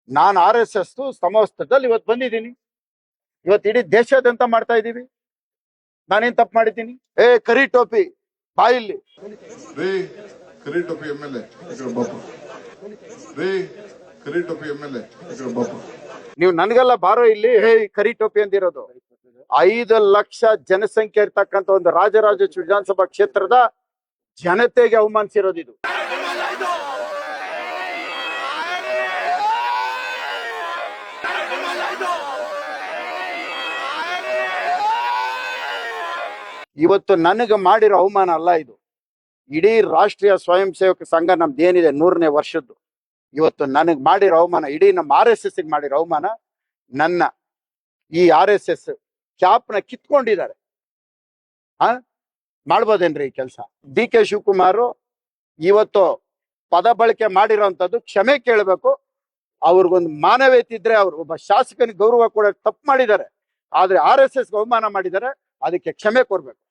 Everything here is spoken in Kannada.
ನಾನು RSS ಸಮವಸ್ತ್ರದಲ್ಲಿ ಇವತ್ತು ಬಂದಿದ್ದೀನಿ. ಇವತ್ತು ಇಡೀ ದೇಶಾದ್ಯಂತ ಮಾಡ್ತಾ ಇದ್ದೀವಿ. ನಾನೇನ್ ತಪ್ಪು ಮಾಡಿದ್ದೀನಿ? ಕರಿ ಟೋಪಿ ಬಾಯಿಲ್ಲಿ ರೇ ಕರಿ ಟೋಪಿ MLA ರೇ ಕರಿ ಟೋಪಿ MLA ನೀವು ನನ್ಗೆಲ್ಲ ಬಾರೋ ಇಲ್ಲಿ ಕರಿ ಟೋಪಿ ಅಂದಿರೋದು. 5 ಲಕ್ಷ ಜನಸಂಖ್ಯೆ ಇರ್ತಕ್ಕಂಥ ಒಂದು ರಾಜರಾಜ ವಿಧಾನಸಭಾ ಕ್ಷೇತ್ರದ ಜನತೆಗೆ ಅವಮಾನಿಸಿರೋದು ಇದು. ಇವತ್ತು ನನಗೆ ಮಾಡಿರೋ ಅವಮಾನ ಅಲ್ಲ ಇದು. ಇಡೀ ರಾಷ್ಟ್ರೀಯ ಸ್ವಯಂ ಸೇವಕ ಸಂಘ ನಮ್ದೇನಿದೆ 100ನೇ ವರ್ಷದ್ದು, ಇವತ್ತು ನನಗೆ ಮಾಡಿರೋ ಅವಮಾನ, ಇಡೀ ನಮ್ಮ RSS ಮಾಡಿರೋ ಅವಮಾನ. ನನ್ನ ಈ RSS ಕ್ಯಾಪ್ನ ಕಿತ್ಕೊಂಡಿದ್ದಾರೆ. ಮಾಡ್ಬೋದೇನ್ರಿ ಈ ಕೆಲಸ? DK ಶಿವಕುಮಾರ್ ಇವತ್ತು ಪದ ಬಳಕೆ ಮಾಡಿರೋಂಥದ್ದು ಕ್ಷಮೆ ಕೇಳಬೇಕು. ಅವ್ರಿಗೊಂದು ಮಾನವೀಯತೆ ಇದ್ರೆ, ಅವ್ರು ಒಬ್ಬ ಶಾಸಕನಿಗೆ ಗೌರವ ಕೂಡ ತಪ್ಪು ಮಾಡಿದ್ದಾರೆ. ಆದ್ರೆ RSS ಅವಮಾನ ಮಾಡಿದ್ದಾರೆ, ಅದಕ್ಕೆ ಕ್ಷಮೆ ಕೊಡ್ಬೇಕು.